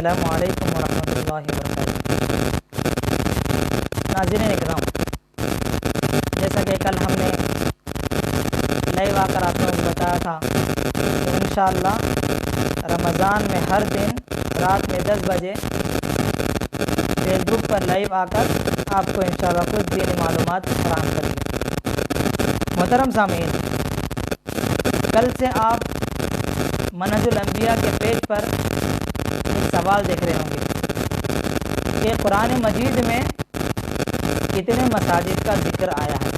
अस्सलामु अलैकुम वरहमतुल्लाहि वबरकातुहू। नाज़रीन इकराम, जैसा कि कल हमने लाइव आकर आप लोगों को बताया था कि इंशाअल्लाह रमज़ान में हर दिन रात में 10 बजे फेसबुक पर लाइव आकर आपको इंशाअल्लाह कुछ दीनी मालूमात फराहम करेंगे। मोहतरम सामीन, कल से आप मनहजुल अंबिया के पेज पर एक सवाल देख रहे होंगे कि कुरान मजीद में कितने मसाजिद का जिक्र आया है।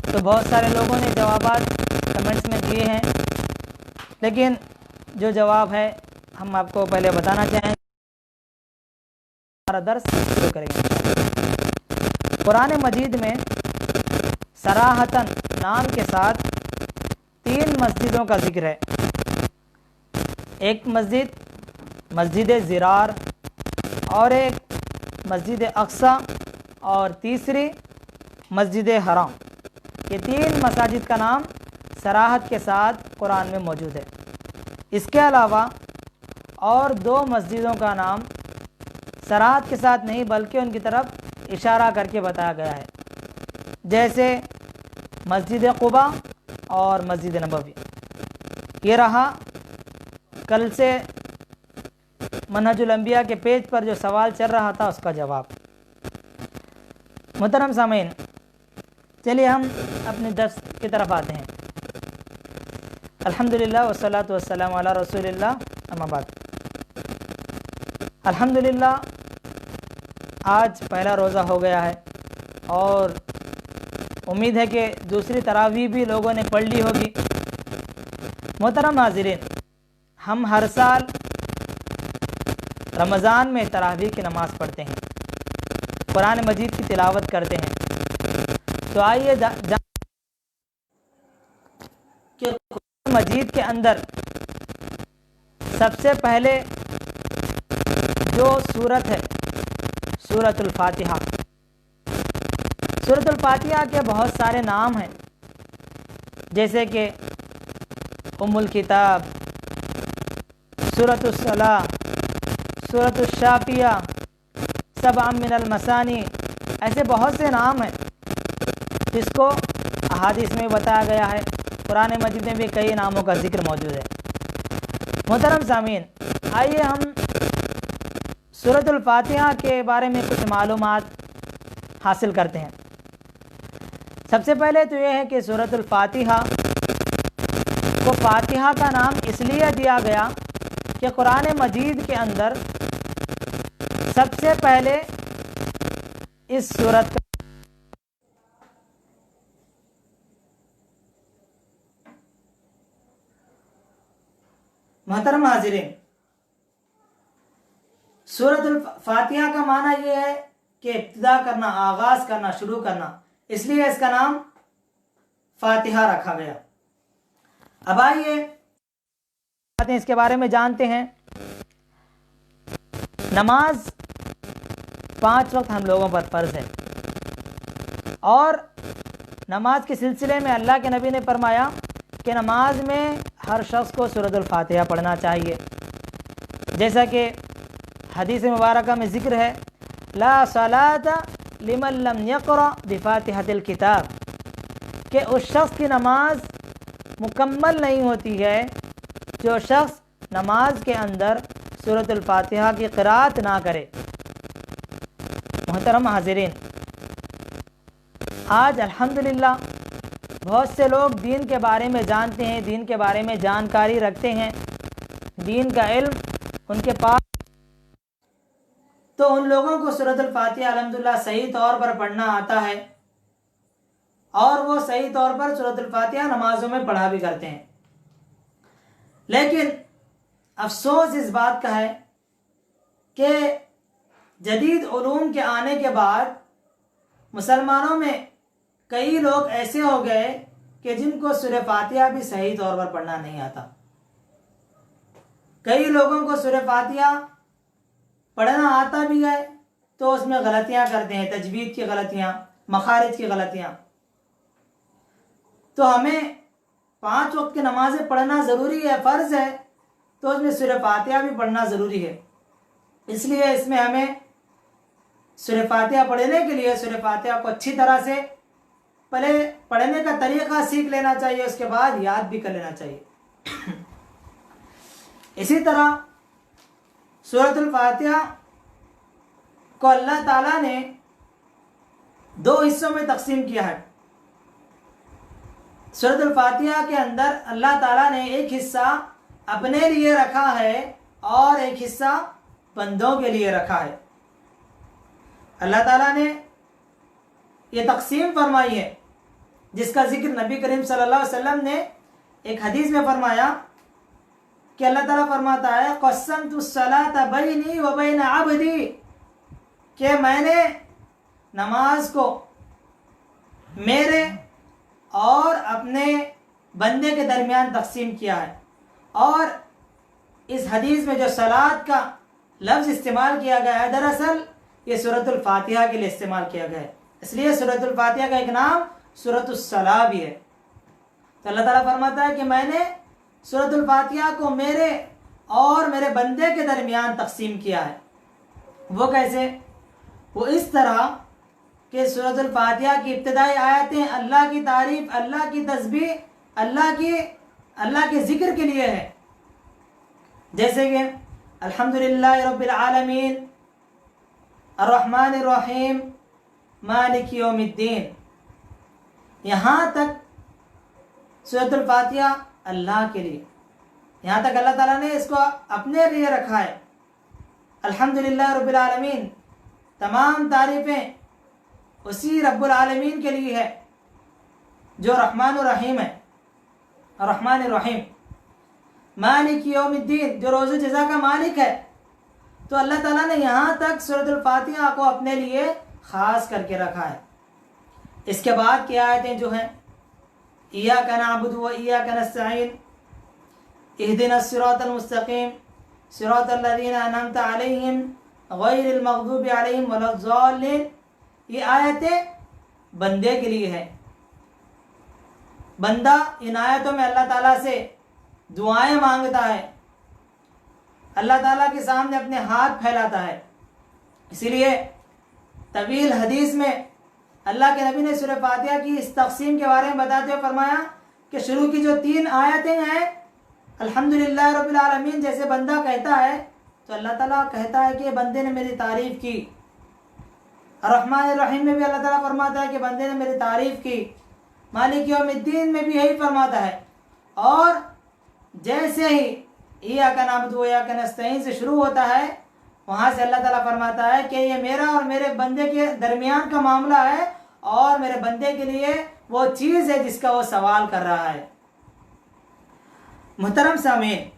तो बहुत सारे लोगों ने जवाबात कमेंट्स में दिए हैं, लेकिन जो जवाब है हम आपको पहले बताना चाहेंगे। हमारा दर्स शुरू करेंगे। कुरान मजीद में सराहतन नाम के साथ 3 मस्जिदों का जिक्र है। एक मस्जिद मस्जिद ज़िरार, और एक मस्जिद अक्सा, और तीसरी मस्जिद हराम। ये 3 मसाजिद का नाम सराहत के साथ कुरान में मौजूद है। इसके अलावा और 2 मस्जिदों का नाम सराहत के साथ नहीं बल्कि उनकी तरफ इशारा करके बताया गया है, जैसे मस्जिद क़ुबा और मस्जिद नबवी। ये रहा कल से मनहजुल अंबिया के पेज पर जो सवाल चल रहा था उसका जवाब। मोहतरम सामीन, चलिए हम अपने दर्स की तरफ आते हैं। अल्हम्दुलिल्लाह वस्सलातु वस्सलामु अला रसूलिल्लाह, अम्मा बाद। अल्हम्दुलिल्लाह, आज पहला रोज़ा हो गया है और उम्मीद है कि दूसरी तरावी भी लोगों ने पढ़ ली होगी। मोहतरम नाज़रीन, हम हर साल रमज़ान में तरावी की नमाज़ पढ़ते हैं, कुरान मजीद की तिलावत करते हैं। तो आइए कि कुरान मजीद के अंदर सबसे पहले जो सूरत है सूरतुल फातिहा। सूरतुल फातिहा के बहुत सारे नाम हैं, जैसे कि उम्मुल किताब, सूरतुस सलाह, सूरतुश शाफिया, सबअ मिनल मसानी। ऐसे बहुत से नाम हैं जिसको अहादीस में बताया गया है। कुरान मजीद में भी कई नामों का जिक्र मौजूद है। मोहतरम सामीन, आइए हम सूरतुल फातिहा के बारे में कुछ मालूमात हासिल करते हैं। सबसे पहले तो यह है कि सूरतुल फातिहा को फातिहा का नाम इसलिए दिया गया कि कुरान मजीद के अंदर सबसे पहले इस सूरत का मोहतरम हाजिरीन, सूरतुल फातिहा का माना यह है कि इब्तिदा करना, आगाज़ करना, शुरू करना, इसलिए इसका नाम फातिहा रखा गया। अब आइए इसके बारे में जानते हैं। नमाज 5 वक्त हम लोगों पर फ़र्ज़ है, और नमाज के सिलसिले में अल्लाह के नबी ने फरमाया कि नमाज में हर शख्स को सूरतुल फातिहा पढ़ना चाहिए। जैसा कि हदीस मुबारका में ज़िक्र है, ला सलाता लिमन लम यक़रा बिफ़ातिहतिल किताब, कि उस शख्स की नमाज मुकम्मल नहीं होती है जो शख्स नमाज के अंदर सूरतुल फातिहा की क़िराअत ना करे। मोहतरम हाज़िरीन, आज अल्हम्दुलिल्लाह बहुत से लोग दीन के बारे में जानते हैं, दीन के बारे में जानकारी रखते हैं, दीन का इल्म उनके पास, तो उन लोगों को सूरतुल फातिहा अल्हम्दुलिल्लाह सही तौर पर पढ़ना आता है, और वो सही तौर पर सूरतुल फातिहा नमाजों में पढ़ा भी करते हैं। लेकिन अफसोस इस बात का है कि जदीद उलूम के आने के बाद मुसलमानों में कई लोग ऐसे हो गए कि जिनको सूरह फातिहा भी सही तौर पर पढ़ना नहीं आता। कई लोगों को सूरह फातिहा पढ़ना आता भी है तो उसमें गलतियां करते हैं, तजवीद की गलतियां, मखारिज की गलतियां। तो हमें 5 वक्त की नमाज़ें पढ़ना ज़रूरी है, फ़र्ज़ है, तो उसमें सूरह फातिहा भी पढ़ना ज़रूरी है। इसलिए इसमें हमें सूरह फातिहा पढ़ने के लिए सूरह फातिहा को अच्छी तरह से पहले पढ़ने का तरीका सीख लेना चाहिए, उसके बाद याद भी कर लेना चाहिए। इसी तरह सूरतुल फातिहा को अल्लाह ताला ने 2 हिस्सों में तकसीम किया है। सूरतुल फातिहा के अंदर अल्लाह ताला ने एक हिस्सा अपने लिए रखा है और एक हिस्सा बंदों के लिए रखा है। अल्लाह ताला ने ये तकसीम फरमाई है, जिसका जिक्र नबी करीम सल्लल्लाहु अलैहि वसल्लम ने एक हदीस में फरमाया कि अल्लाह ताला फरमाता है, क़स्समतु सलाता बैनी व बैन अब्दी, कि मैंने नमाज को मेरे और अपने बंदे के दरमियान तकसीम किया है। और इस हदीस में जो सलात का लफ्ज़ इस्तेमाल किया गया है, दरअसल ये सूरतुल फातिहा के लिए इस्तेमाल किया गया है, इसलिए सूरतुल फातिहा का एक नाम सूरतुस सलाह भी है। तो अल्लाह ताला फरमाता है कि मैंने सूरतुल फातिहा को मेरे और मेरे बंदे के दरमियान तकसीम किया है। वो कैसे? वो इस तरह कि सूरतुल फातिहा की इब्तिदाई आयतें अल्लाह की तारीफ़, अल्लाह की तस्बीह, अल्लाह के ज़िक्र के लिए है। जैसे कि अल्हम्दुलिल्लाहि रब्बिल आलमीन, अर्रहमानिर रहीम, मालिक यौमिद्दीन, यहाँ तक सूरतुल फातिहा अल्लाह के लिए, यहाँ तक अल्लाह ताला ने इसको अपने लिए रखा है। अल्हम्दुलिल्लाह रब्बिल आलमीन, तमाम तारीफ़ें उसी रब्बुल आलमीन के लिए है जो रहमानुर रहीम है, रहमानिर रहीम। मालिक यौमिद्दीन, जो रोज़ जज़ा का मालिक है। तो अल्लाह ताला ने यहाँ तक सूरतुल फातिहा को अपने लिए ख़ास करके रखा है। इसके बाद की आयतें जो हैं, इय्याका नअबुदु व इय्याका नस्तईन, इहदिनस सिरातल मुस्तकीम, सिरातल लज़ीना अनअमता अलैहिम गैरिल मग़दूबि अलैहिम वलद्दाल्लीन, ये आयतें बंदे के लिए है। बंदा इन आयतों में अल्लाह ताला से दुआएं मांगता है, अल्लाह ताला के सामने अपने हाथ फैलाता है। इसीलिए तवील हदीस में अल्लाह के नबी ने सूरह फातिहा की इस तक़सीम के बारे में बताते हुए फरमाया कि शुरू की जो 3 आयतें हैं, अल्हम्दुलिल्लाह रब्बिल आलमीन जैसे बंदा कहता है तो अल्लाह ताला कहता है कि बंदे ने मेरी तारीफ़ की। रहमान रहीम में भी अल्लाह ताला फरमाता है कि बंदे ने मेरी तारीफ़ की। मालिक यौमिद्दीन में भी यही फरमाता है। और जैसे ही इय्याका नअबुदु व इय्याका नस्तईन से शुरू होता है, वहाँ से अल्लाह ताला फरमाता है कि ये मेरा और मेरे बंदे के दरमियान का मामला है और मेरे बंदे के लिए वो चीज़ है जिसका वो सवाल कर रहा है। मुहतरम सामीन,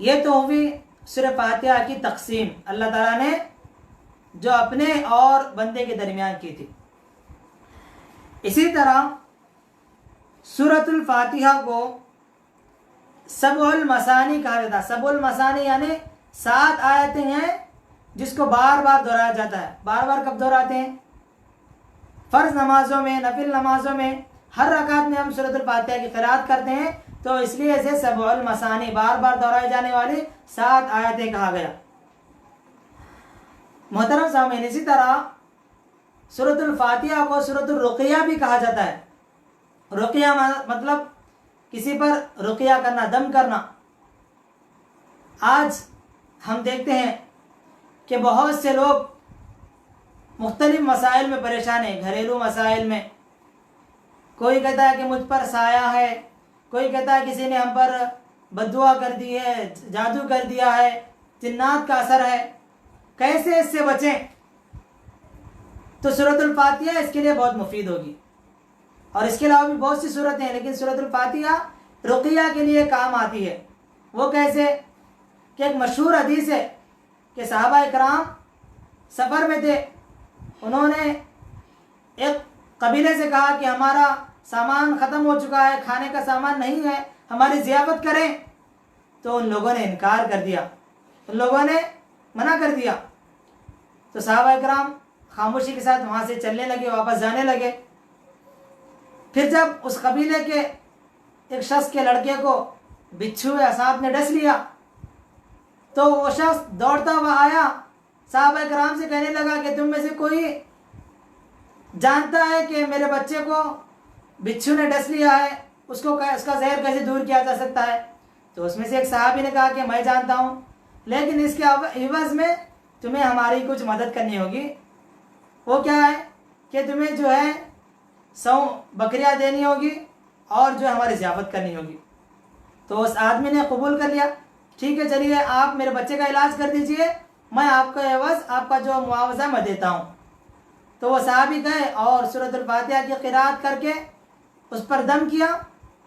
ये तो हुई सूरह फातिहा की तक़सीम अल्लाह ताला ने जो अपने और बंदे के दरमियान की थी। इसी तरह सूरतुल फातिहा को सबउल मसानी कहा जाता है। सबउल मसानी यानी 7 आयतें हैं जिसको बार बार दोहराया जाता है। बार बार कब दोहराते हैं? फ़र्ज़ नमाजों में, नफिल नमाजों में, हर रकात में हम सूरतुल फातिहा की क़िराअत करते हैं, तो इसलिए इसे सबउल मसानी, बार बार दोहराई जाने वाली 7 आयतें कहा गया। मोहतरम सामीन, इसी तरह सूरतुल फातिहा को सूरतुल रुक़िया भी कहा जाता है। रुक़िया मतलब किसी पर रुक़िया करना, दम करना। आज हम देखते हैं कि बहुत से लोग मुख्तलिफ मसाइल में परेशान हैं, घरेलू मसाइल में। कोई कहता है कि मुझ पर साया है, कोई कहता है किसी ने हम पर बद्दुआ कर दी है, जादू कर दिया है, जिन्नात का असर है, कैसे इससे बचें? तो सूरतुल फातिहा इसके लिए बहुत मुफीद होगी। और इसके अलावा भी बहुत सी सूरतें हैं, लेकिन सूरतुल फातिहा रुक़िया के लिए काम आती है। वो कैसे? कि एक मशहूर हदीस है कि सहाबा इकराम सफ़र में थे, उन्होंने एक कबीले से कहा कि हमारा सामान ख़त्म हो चुका है, खाने का सामान नहीं है, हमारी ज़ियाफ़त करें। तो उन लोगों ने इनकार कर दिया, उन लोगों ने मना कर दिया। तो सहाबा इकराम खामोशी के साथ वहाँ से चलने लगे, वापस जाने लगे। फिर जब उस कबीले के एक शख्स के लड़के को बिच्छू या सांप ने डस लिया, तो वो शख्स दौड़ता हुआ आया, साहबा कराम से कहने लगा कि तुम में से कोई जानता है कि मेरे बच्चे को बिच्छू ने डस लिया है, उसको उसका जहर कैसे दूर किया जा सकता है? तो उसमें से एक सहाबी ने कहा कि मैं जानता हूँ, लेकिन इसके एवज में तुम्हें हमारी कुछ मदद करनी होगी। वो क्या है कि तुम्हें जो है 100 बकरियाँ देनी होगी और जो हमारी ज़ियाफत करनी होगी। तो उस आदमी ने कबूल कर लिया, ठीक है चलिए आप मेरे बच्चे का इलाज कर दीजिए, मैं आपका एवज आपका जो मुआवजा मैं देता हूँ। तो वो सहाबी गए और सूरतुल फातिहा की क़िराअत करके उस पर दम किया,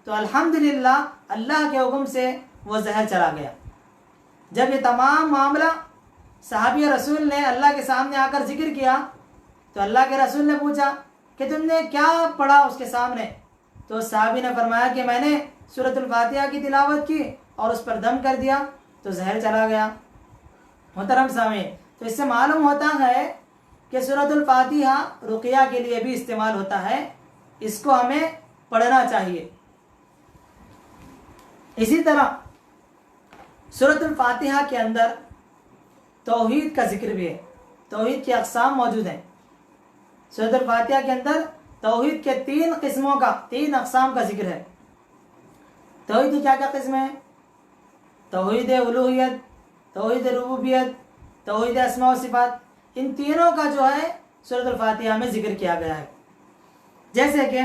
तो अल्हम्दुलिल्लाह अल्लाह के हुक्म से वो जहर चला गया। जब ये तमाम मामला सहाबी रसूल ने अल्लाह के सामने आकर जिक्र किया, तो अल्लाह के रसूल ने पूछा कि तुमने क्या पढ़ा उसके सामने? तो सहाबी ने फरमाया कि मैंने सूरतुल फातिहा की तिलावत की और उस पर दम कर दिया, तो जहर चला गया। मोहतरम सामीन, तो इससे मालूम होता है कि सूरतुल फातिहा रुक़िया के लिए भी इस्तेमाल होता है, इसको हमें पढ़ना चाहिए। इसी तरह सूरतुल फातिहा के अंदर तौहीद का जिक्र भी है, तौहीद की अक़साम मौजूद हैं। सूरतुल फातिहा के अंदर तौहीद के 3 किस्मों का 3 अक़साम का जिक्र है। तौहीद की क्या क्या किस्म है? तौहीद उलूहियत, तौहीद रुबूबियत, तौहीद अस्मा व सिफ़ात, इन तीनों का जो है सूरतुल फातिहा में जिक्र किया गया है। जैसे कि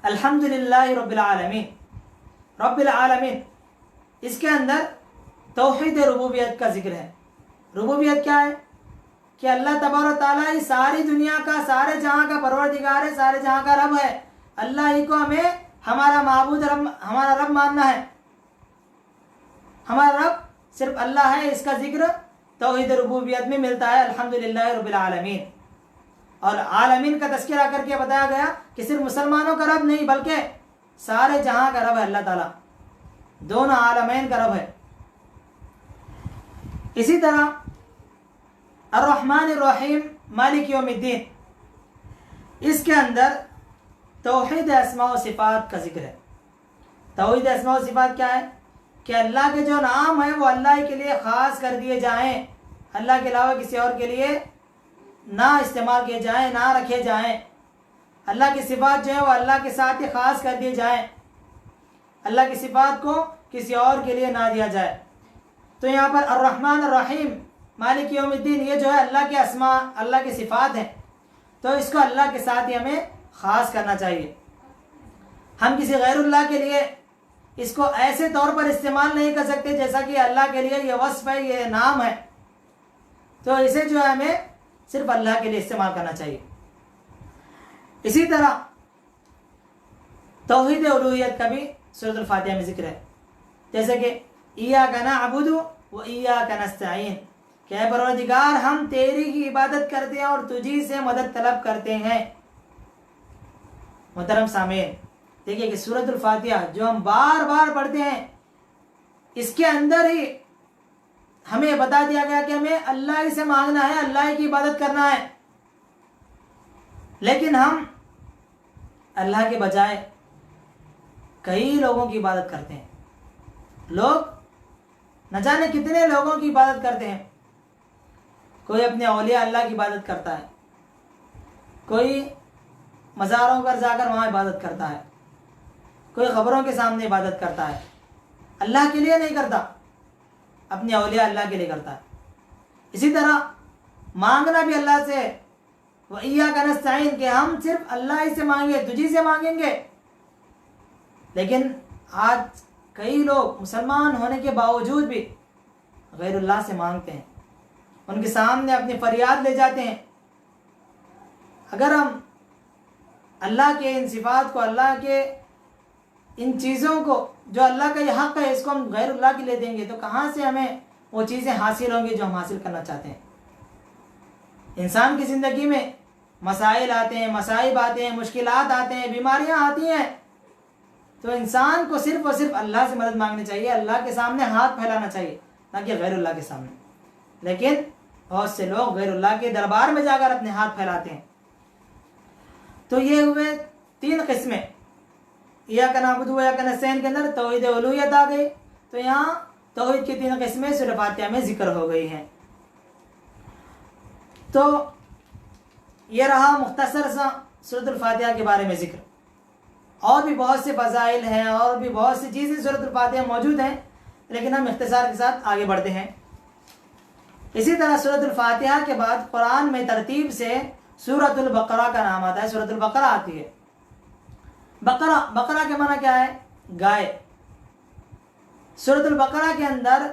अल्हम्दुलिल्लाहि रब्बिल आलमीन, रब्बिल आलमीन, इसके अंदर तौहीद रुबूबियत का जिक्र है। रुबूबियत क्या है कि अल्लाह तबारक तआला ही सारी दुनिया का, सारे जहाँ का परवरदिगार है, सारे जहाँ का रब है। अल्लाह ही को हमें हमारा माबूद रब, हमारा रब मानना है। हमारा रब सिर्फ अल्लाह है, इसका जिक्र तौहीद रुबूबियत में मिलता है, अल्हम्दुलिल्लाह रब्बिल आलमीन। और आलमीन का तज़किरा करके बताया गया कि सिर्फ मुसलमानों का रब नहीं बल्कि सारे जहाँ का रब है अल्लाह ताला, दोनों आलमीन का रब है। इसी तरह अर्रहमान अर्रहीम मालिक यौमिद्दीन, इसके अंदर तौहीद अस्मा व सिफ़ात का जिक्र है। तौहीद अस्मा व सिफ़ात क्या है कि अल्लाह के जो नाम है वो अल्लाह के लिए ख़ास कर दिए जाएं, अल्लाह के अलावा किसी और के लिए ना इस्तेमाल किए जाएं, ना रखे जाएं। अल्लाह की सिफ़ात जो है वो अल्लाह के साथ ही ख़ास कर दिए जाएं, अल्लाह की सिफ़ात को किसी और के लिए ना दिया जाए। तो यहाँ पर अर्रहमान अर्रहीम मालिक यौमिद्दीन, ये जो है अल्लाह के अस्मा, अल्लाह की सिफ़ात हैं, तो इसको अल्लाह के साथ ही हमें ख़ास करना चाहिए। हम किसी गैरुल्लाह के लिए इसको ऐसे तौर पर इस्तेमाल नहीं कर सकते जैसा कि अल्लाह के लिए ये वस्फ़ है, ये नाम है। तो इसे जो है हमें सिर्फ अल्लाह के लिए इस्तेमाल करना चाहिए। इसी तरह तौहीद उलूहियत का भी सूरतुल फातिहा में जिक्र है। जैसे कि इय्याका नअबुदु व इय्याका नस्तईन, क्या परवरदिगार हम तेरी ही इबादत करते हैं और तुझी से मदद तलब करते हैं। मोहतरम सामीन, देखिए कि सूरतुल फातिहा जो हम बार बार पढ़ते हैं, इसके अंदर ही हमें बता दिया गया कि हमें अल्लाह ही से मांगना है, अल्लाह की इबादत करना है। लेकिन हम अल्लाह के बजाय कई लोगों की इबादत करते हैं। लोग न जाने कितने लोगों की इबादत करते हैं। कोई अपने औलिया अल्लाह की इबादत करता है, कोई मज़ारों पर जाकर वहाँ इबादत करता है, कोई ख़बरों के सामने इबादत करता है। अल्लाह के लिए नहीं करता, अपने औलिया अल्लाह के लिए करता है। इसी तरह मांगना भी अल्लाह से, व इय्याका नस्तईन, कि हम सिर्फ अल्लाह ही से मांगे, तुझी से मांगेंगे। लेकिन आज कई लोग मुसलमान होने के बावजूद भी गैरुल्लाह से मांगते हैं, उनके सामने अपनी फरियाद ले जाते हैं। अगर हम अल्लाह के इन सिफ़ात को, अल्लाह के इन चीज़ों को जो अल्लाह का यह हक़ है, इसको हम गैरुल्लाह के लिए देंगे तो कहाँ से हमें वो चीज़ें हासिल होंगी जो हम हासिल करना चाहते हैं। इंसान की ज़िंदगी में मसाइल आते हैं, मसाइब आते हैं, मुश्किलात आते हैं, बीमारियाँ आती हैं, तो इंसान को सिर्फ और सिर्फ अल्लाह से मदद मांगनी चाहिए, अल्लाह के सामने हाथ फैलाना चाहिए, ना कि गैरुल्लाह के सामने। लेकिन बहुत से लोग गैरुल्लाह के दरबार में जाकर अपने हाथ फैलाते हैं। तो ये हुए 3 किस्में। इय्याका नअबुदु व इय्याका नस्तईन के अंदर तौहीद उलूहियत आ गई। तो यहाँ तौहीद की 3 किस्में सूरह फातिहा में जिक्र हो गई हैं। तो ये रहा मुख्तसर सा सूरह फातिहा के बारे में जिक्र। और भी बहुत से फ़ज़ाइल हैं और भी बहुत सी चीज़ें सूरह फातिहा मौजूद हैं, लेकिन हम इख्तिसार के साथ आगे बढ़ते हैं। इसी तरह सूरह फातिहा के बाद कुरान में तरतीब से सूरह बकरा का नाम आता है। सूरह बकरा आती है। बकरा, बकरा के माना क्या है? गाय। सूरह बकरा के अंदर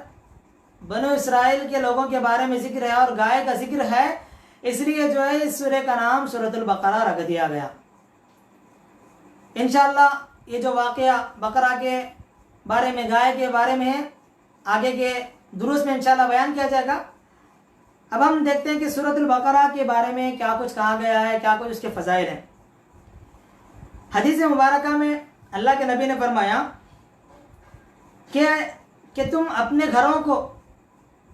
बनो इस्राइल के लोगों के बारे में जिक्र है और गाय का जिक्र है, इसलिए जो है इस सूरह का नाम सूरह बकरा रख दिया गया। इंशाअल्लाह ये जो वाक़या बकरा के बारे में, गाय के बारे में है, आगे के दुरूस में इंशाअल्लाह बयान किया जाएगा। अब हम देखते हैं कि सूरह बकरा के बारे में क्या कुछ कहा गया है, क्या कुछ उसके फ़ज़ाइल हैं। हदीस मुबारक में अल्लाह के नबी ने फरमाया कि तुम अपने घरों को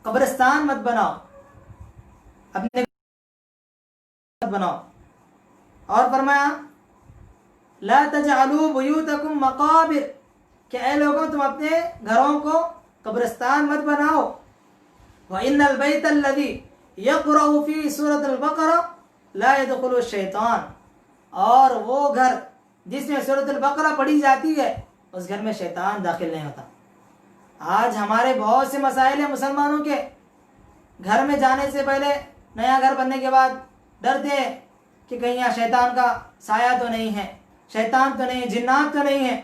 कब्रिस्तान मत बनाओ, अपने मत बनाओ। और फरमाया ला तजअलू बुयूतकुम मकाबिर, कि ऐ लोगों तुम अपने घरों को कब्रिस्तान मत बनाओ। व इन्नल बैतल्लज़ी यक़रअु फ़ी सूरतिल बकरा ला यदख़ुलु शैतान, और वो घर जिसमें सूरतुल बकरा पढ़ी जाती है उस घर में शैतान दाखिल नहीं होता। आज हमारे बहुत से मसाइल हैं मुसलमानों के, घर में जाने से पहले, नया घर बनने के बाद डरते हैं कि कहीं यहाँ शैतान का साया तो नहीं है, शैतान तो नहीं है, जिन्नात तो नहीं है,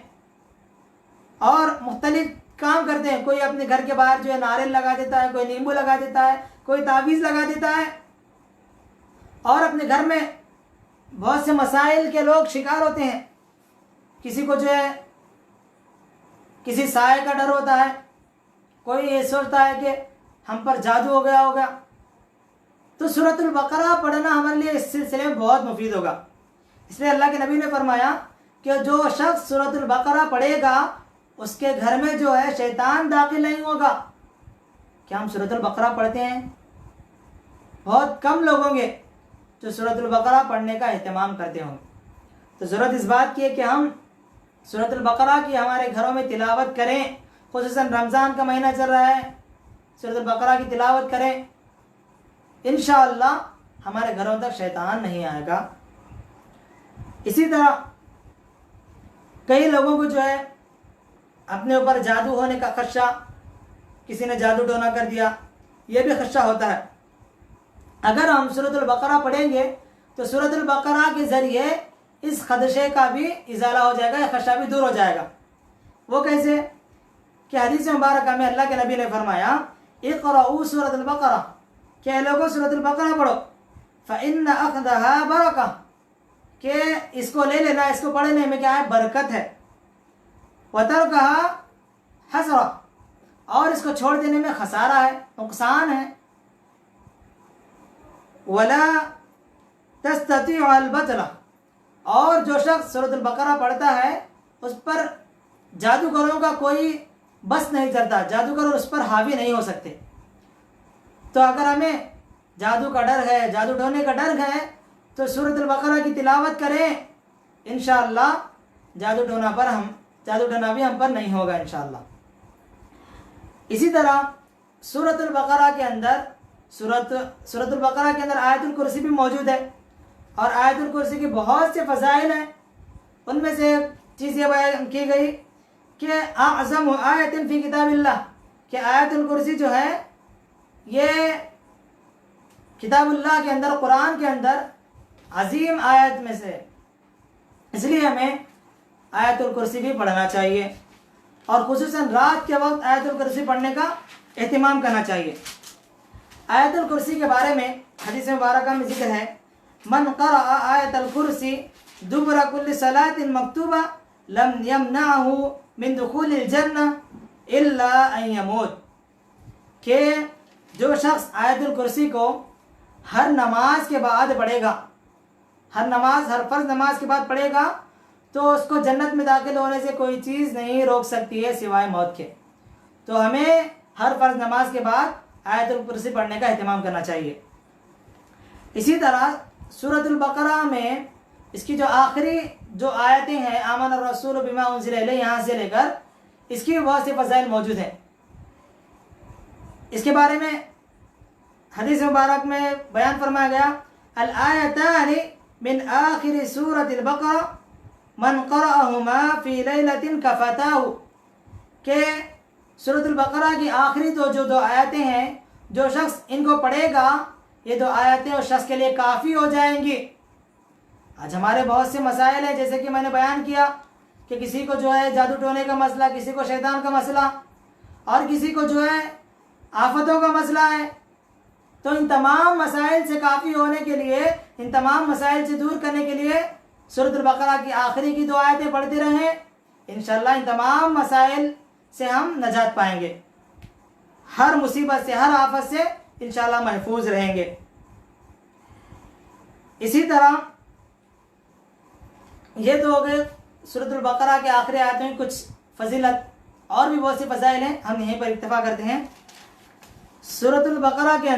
और मुख्तलिफ काम करते हैं। कोई अपने घर के बाहर जो है नारियल लगा देता है, कोई नींबू लगा देता है, कोई तावीज़ लगा देता है, और अपने घर में बहुत से मसाइल के लोग शिकार होते हैं। किसी को जो है किसी साए का डर होता है, कोई ये सोचता है कि हम पर जादू हो गया होगा। तो सूरतुल बकरा पढ़ना हमारे लिए इस सिलसिले में बहुत मुफीद होगा। इसलिए अल्लाह के नबी ने फरमाया कि जो शख्स सूरतुल बकरा पढ़ेगा उसके घर में जो है शैतान दाखिल नहीं होगा। क्या हम सूरतुल बकरा पढ़ते हैं? बहुत कम लोग होंगे जो सूरतुल बकरा पढ़ने का एहतमाम करते होंगे। तो ज़रूरत इस बात की है कि हम सूरतुल बकरा की हमारे घरों में तिलावत करें। खुसूसन रमज़ान का महीना चल रहा है, सूरतुल बकरा की तिलावत करें। इंशाअल्लाह हमारे घरों तक शैतान नहीं आएगा। इसी तरह कई लोगों को जो है अपने ऊपर जादू होने का खदशा, किसी ने जादू टोना कर दिया, ये भी खदशा होता है। अगर हम सूरतुल बकरा पढ़ेंगे तो सूरतुल बकरा के ज़रिए इस खदशे का भी इज़ाला हो जाएगा, या खदशा भी दूर हो जाएगा। वो कैसे? कि हदीस मुबारक में अल्लाह के नबी ने फरमाया इक़रअू सूरतुल बकरा, कि लोगों सूरतुल बकरा पढ़ो, फ़इन्न अख़ज़हा बरका, कि इसको ले लेना, इसको पढ़ने में क्या है? बरकत है। व तर्कहा हसरा, और इसको छोड़ देने में खसारा है, नुकसान है। वला तस्ततीउ अल बतला, और जो शख्स सूरतुल बकरा पढ़ता है उस पर जादूगरों का कोई बस नहीं चलता, जादूगर उस पर हावी नहीं हो सकते। तो अगर हमें जादू का डर है, जादू टोने का डर है, तो सूरतुल बकरा की तिलावत करें। इंशाअल्लाह जादू टोना भी हम पर नहीं होगा इंशाअल्लाह। इसी तरह सूरतुल बकरा के अंदर सूरतुल बकरा के अंदर आयतुल कुर्सी भी मौजूद है, और आयतुल कुर्सी की बहुत से फ़ज़ाइल हैं। उनमें से एक चीज़ ये बयान की गई कि आज़म आयतिन फ़ी किताबिल्लाह, कि आयतुल कुर्सी जो है ये किताबुल्लाह के अंदर, कुरान के अंदर अजीम आयत में से, इसलिए हमें आयतुल कुर्सी भी पढ़ना चाहिए, और खुसूसन रात के वक्त आयतुल कुर्सी पढ़ने का एहतिमाम करना चाहिए। आयतुल कुर्सी के बारे में हदीस मुबारक में जिक्र है, मन क़रअ आयतुल कुर्सी दुबरा कुल्ली सलातिन मकतूबा लम यमनअहु मिन दुखूलिल जन्नह इल्ला अन यमूत, के जो शख्स आयतुल कुर्सी को हर नमाज के बाद पढ़ेगा, हर फर्ज नमाज के बाद पढ़ेगा, तो उसको जन्नत में दाखिल होने से कोई चीज़ नहीं रोक सकती है सिवाय मौत के। तो हमें हर फर्ज नमाज के बाद आयतुल कुर्सी पढ़ने का एहतिमाम करना चाहिए। इसी तरह सूरतुल बकरा में इसकी जो आखिरी जो आयतें हैं आमन रसूल बिमा उनज़िला इलैहि यहाँ से लेकर इसकी भी बहुत सी फ़ज़ाइल मौजूद हैं। इसके बारे में हदीस मुबारक में बयान फरमाया गया, अल आयतानि मिन आखिर सूरतिल बकरा मन क़रअहुमा फ़ी लैलतिन कफ़ताहु, के सूरतुल बकरा की आखिरी जो दो आयतें हैं, जो शख्स इनको पढ़ेगा ये दो आयतें उस शख्स के लिए काफ़ी हो जाएंगी। आज हमारे बहुत से मसाइल हैं, जैसे कि मैंने बयान किया कि किसी को जो है जादू टोने का मसला, किसी को शैतान का मसला और किसी को जो है आफतों का मसला है। तो इन तमाम मसाइल से काफ़ी होने के लिए, इन तमाम मसाइल से दूर करने के लिए सूरतुल बकरा की आखिरी की दो आयतें पढ़ते रहें। इंशाअल्लाह इन तमाम मसाइल से हम नजात पाएंगे, हर मुसीबत से, हर आफत से इंशाअल्लाह महफूज रहेंगे। इसी तरह ये तो हो गए सूरतुल बकरा के आखिरी आयतों में कुछ फजीलत, और भी बहुत सी फजाइल हैं, हम यहीं पर इत्तफा करते हैं। सूरतुल बकरा के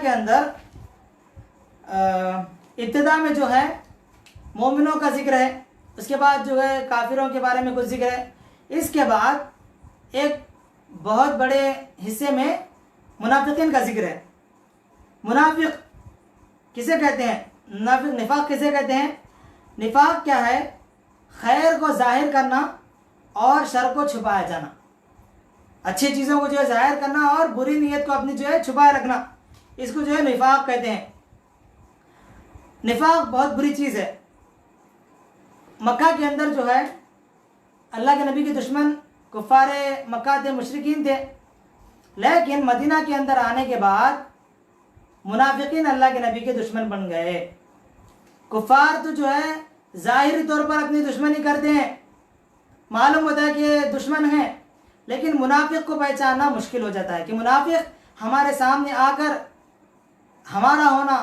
अंदर इब्तिदा में जो है मोमिनों का जिक्र है, उसके बाद जो है काफिरों के बारे में कुछ जिक्र है, इसके बाद एक बहुत बड़े हिस्से में मुनाफिकीन का जिक्र है। मुनाफिक किसे कहते हैं? निफाक किसे कहते हैं? निफाक क्या है? खैर को जाहिर करना और शर को छुपाया जाना, अच्छी चीज़ों को जो है जाहिर करना और बुरी नीयत को अपनी जो है छुपाए रखना, इसको जो है निफाक कहते हैं। निफाक बहुत बुरी चीज़ है। मक्का के अंदर जो है अल्लाह के नबी के दुश्मन कुफ़ारे मक्का थे, मुशरिकीन थे, लेकिन मदीना के अंदर आने के बाद मुनाफिकीन अल्लाह के नबी के दुश्मन बन गए। कुफ़ार तो जो है ज़ाहिरी तौर पर अपनी दुश्मनी करते हैं, मालूम होता है कि ये दुश्मन है, लेकिन मुनाफिक को पहचानना मुश्किल हो जाता है कि मुनाफिक हमारे सामने आकर हमारा होना,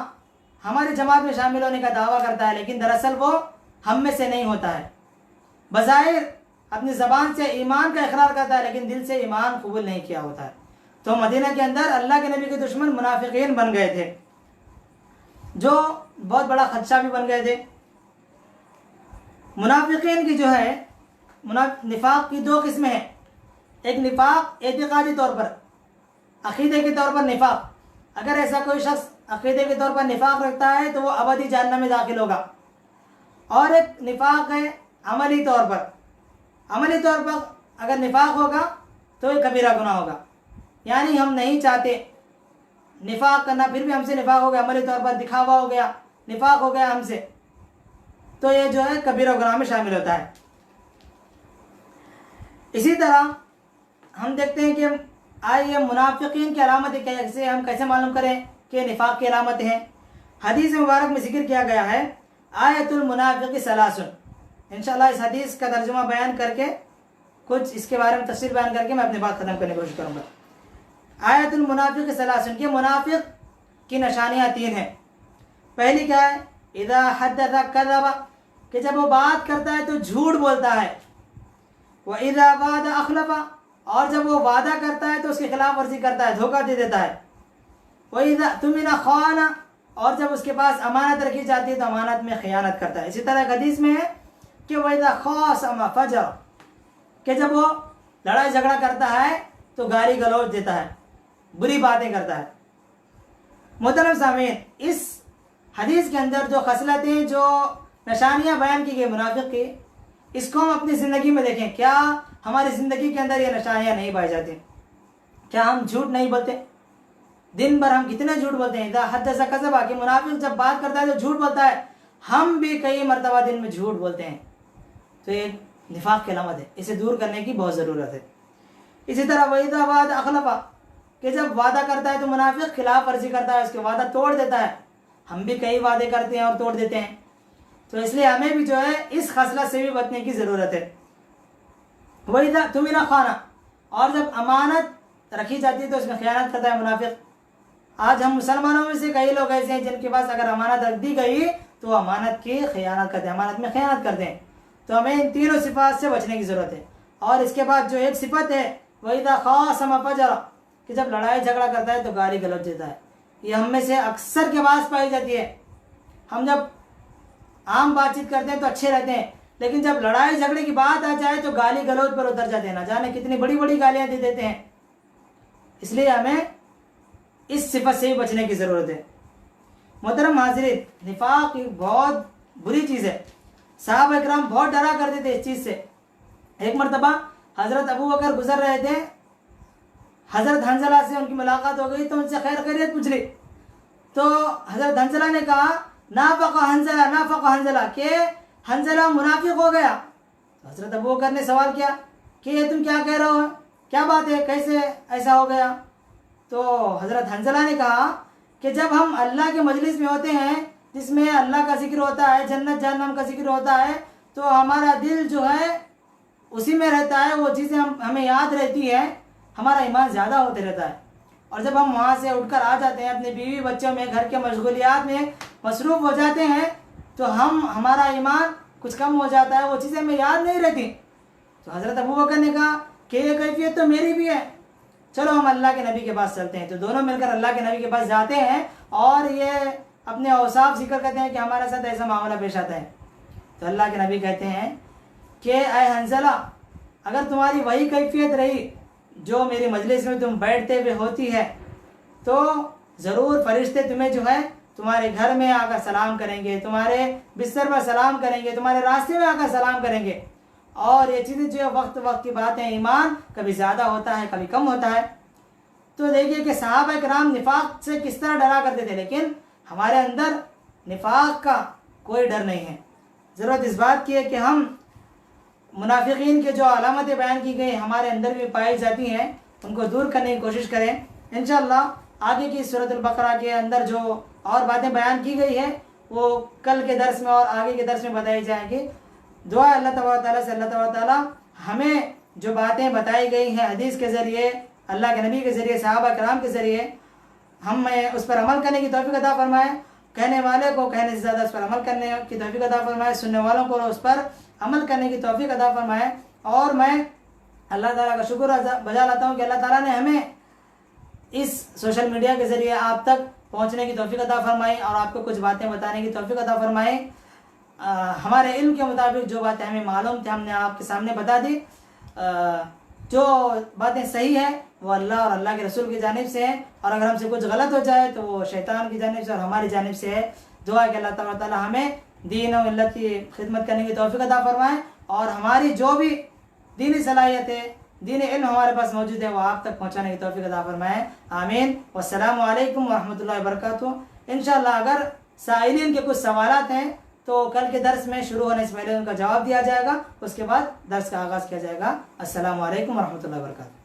हमारी जमात में शामिल होने का दावा करता है, लेकिन दरअसल वो हम में से नहीं होता है। बज़ाहिर अपनी ज़बान से ईमान का इकरार करता है, लेकिन दिल से ईमान कबूल नहीं किया होता है। तो मदीना के अंदर अल्लाह के नबी के दुश्मन मुनाफिकीन बन गए थे, जो बहुत बड़ा खदशा भी बन गए थे। मुनाफिकीन की जो है निफाक की दो किस्में हैं। एक निफाक एतिकादी तौर पर, अकीदे के तौर पर निफाक, अगर ऐसा कोई शख्स अकीदे के तौर पर निफाक रखता है तो वो अबदी जहन्नम में दाखिल होगा। और एक निफाक है अमली तौर पर। अमली तौर पर अगर निफाक होगा तो ये कबीरा गुनाह होगा, यानी हम नहीं चाहते निफाक करना, फिर भी हमसे निफाक हो गया, अमली तौर पर दिखावा हो गया, निफाक हो गया हमसे, तो ये जो है कबीरा गुनाह में शामिल होता है। इसी तरह हम देखते हैं कि आइए मुनाफिकीन की अलामतें क्या है, हम कैसे मालूम करें कि निफाक की अलामतें हैं। हदीस मुबारक में जिक्र किया गया है आयतुल मुनाफिक़ सलासुन। इंशाअल्लाह इस हदीस का तर्जुमा बयान करके, कुछ इसके बारे में तफसील बयान करके मैं अपनी बात ख़त्म करने की कोशिश करूँगा। आयतुल मुनाफिक़ सलासुन के मुनाफिक की निशानियाँ तीन हैं। पहली क्या है? इज़ा हद्दसा कज़बा, कि जब वो बात करता है तो झूठ बोलता है। व इज़ा वादा अखलफा, और जब वो वादा करता है तो उसकी खिलाफ वर्जी करता है, धोखा दे देता है। व इज़ा तुमिना खाना, और जब उसके पास अमानत रखी जाती है तो अमानत में खयानत करता है। इसी तरह हदीस में है कि व इज़ा खासम फजर, कि जब वो लड़ाई झगड़ा करता है तो गाली गलौज देता है, बुरी बातें करता है। मोहतरम सामीन, इस हदीस के अंदर जो खसलतें, जो निशानियाँ बयान की गई मुनाफिक की, इसको हम अपनी ज़िंदगी में देखें। क्या हमारी ज़िंदगी के अंदर ये निशानियाँ नहीं पाई जाती? क्या हम झूठ नहीं बोलते? दिन भर हम कितने झूठ बोलते हैं। इज़ा हद्दसा कज़बा, कि मुनाफिक जब बात करता है तो झूठ बोलता है। हम भी कई मरतबा दिन में झूठ बोलते हैं, तो ये निफाक की अलामत है, इसे दूर करने की बहुत ज़रूरत है। इसी तरह वइज़ा वादा अखलफा, कि जब वादा करता है तो मुनाफिक खिलाफ वर्जी करता है, उसके वादा तोड़ देता है। हम भी कई वादे करते हैं और तोड़ देते हैं, तो इसलिए हमें भी जो है इस खसलत से भी बचने की ज़रूरत है। वइज़ा तुमिना खाना, और जब अमानत रखी जाती है तो उसमें खयानत करता है मुनाफिक। आज हम मुसलमानों में से कई लोग ऐसे हैं जिनके पास अगर अमानत रख दी गई तो अमानत की खयानत करते हैं, अमानत में खयानत करते हैं। तो हमें इन तीनों सिफात से बचने की ज़रूरत है। और इसके बाद जो एक सिफत है वइज़ा खासम फजर, कि जब लड़ाई झगड़ा करता है तो गाली गलौज देता है। ये हम में से अक्सर के पास पाई जाती है। हम जब आम बातचीत करते हैं तो अच्छे रहते हैं, लेकिन जब लड़ाई झगड़े की बात आ जाए तो गाली गलौज पर उतर जाते हैं, ना जाने कितनी बड़ी बड़ी गालियां दे देते हैं। इसलिए हमें इस सिफत से भी बचने की ज़रूरत है। मोहतरम हाज़िरीन, निफाक एक बहुत बुरी चीज़ है। साहबा इकराम बहुत डरा करते थे इस चीज़ से। एक मरतबा हज़रत अबू बकर गुजर रहे थे, हज़रत हंजला से उनकी मुलाकात हो गई तो उनसे खैर खैरियत पूछ ली। तो हज़रत हंजला ने कहा, नाफ़क़ हंजला, नाफ़क़ हंजला, के हंजला मुनाफिक हो गया। तो हज़रत अबू बकर ने सवाल किया कि तुम क्या कह रहे हो, क्या बात है, कैसे ऐसा हो गया। तो हज़रत हंजला ने कहा कि जब हम अल्लाह के मजलिस में होते हैं जिसमें अल्लाह का जिक्र होता है, जन्नत जहन्नम का जिक्र होता है, तो हमारा दिल जो है उसी में रहता है, वो चीज़ें हमें याद रहती है, हमारा ईमान ज़्यादा होते रहता है। और जब हम वहाँ से उठकर आ जाते हैं, अपने बीवी बच्चों में, घर के मशगूलियात में मसरूफ़ हो जाते हैं, तो हमारा ईमान कुछ कम हो जाता है, वो चीज़ें हमें याद नहीं रहती। तो हज़रत अबू बकर ने कहा कि ये कैफियत तो मेरी भी है, चलो हम अल्लाह के नबी के पास चलते हैं। तो दोनों मिलकर अल्लाह के नबी के पास जाते हैं और ये अपने औसाफ जिक्र करते हैं कि हमारे साथ ऐसा मामला पेश आता है। तो अल्लाह के नबी कहते हैं कि ऐ हंजला, अगर तुम्हारी वही कैफियत रही जो मेरी मजलिस में तुम बैठते हुए होती है, तो ज़रूर फरिश्ते तुम्हें जो है तुम्हारे घर में आकर सलाम करेंगे, तुम्हारे बिस्तर पर सलाम करेंगे, तुम्हारे रास्ते में आकर सलाम करेंगे। और ये चीज़ें जो वक्त वक्त की बात है, ईमान कभी ज़्यादा होता है कभी कम होता है। तो देखिए कि सहाबा किराम निफाक से किस तरह डरा करते थे, लेकिन हमारे अंदर निफाक का कोई डर नहीं है। ज़रूरत इस बात की है कि हम मुनाफिकीन के जो अलामतें बयान की गई हमारे अंदर भी पाई जाती हैं, उनको दूर करने की कोशिश करें। इंशाअल्लाह आगे की सूरत अल-बकरा के अंदर जो और बातें बयान की गई है वो कल के दर्स में और आगे के दर्स में बताई जाएंगी। दुआ अल्लाह तबारक तआला से, अल्लाह तबारक तआला हमें जो बातें बताई गई हैं हदीस के ज़रिए, अल्लाह के नबी के ज़रिए, सहाबा किराम के ज़रिए, हमें उस पर अमल करने की तौफीक अता फरमाए। कहने वाले को कहने से ज़्यादा उस पर अमल करने की तौफीक अता फरमाए, सुनने वालों को उस पर अमल करने की तौफीक अता फरमाए। और मैं अल्लाह ताला का शुक्र बजा लाता हूँ कि अल्लाह ताला ने हमें इस सोशल मीडिया के ज़रिए आप तक पहुँचने की तौफीक अता फरमाई और आपको कुछ बातें बताने की तौफीक अता फरमाई। हमारे इल्म के मुताबिक जो बातें हमें मालूम थे हमने आपके सामने बता दी। जो बातें सही है वो अल्लाह और अल्लाह के रसूल की जानिब से है, और अगर हमसे कुछ गलत हो जाए तो वो शैतान की जानिब से और हमारी जानिब से है। दुआ कि अल्लाह तबारक ताला हमें दीन और मिल्लत की खिदमत करने की तौफीक अता फरमाए, और हमारी जो भी दीनी सलाहियत है, दीनी इल्म हमारे पास मौजूद है, वो आप तक पहुँचाने की तौफीक अता फरमाए। आमीन। वस्सलामु अलैकुम वरहमतुल्लाहि वबरकातुहू। इंशाअल्लाह अगर साइलिन के कुछ सवालात हैं तो कल के दर्स में शुरू होने से पहले उनका जवाब दिया जाएगा, उसके बाद दर्स का आगाज़ किया जाएगा। अस्सलामु अलैकुम वरहमतुल्लाहि वबरकातुहू।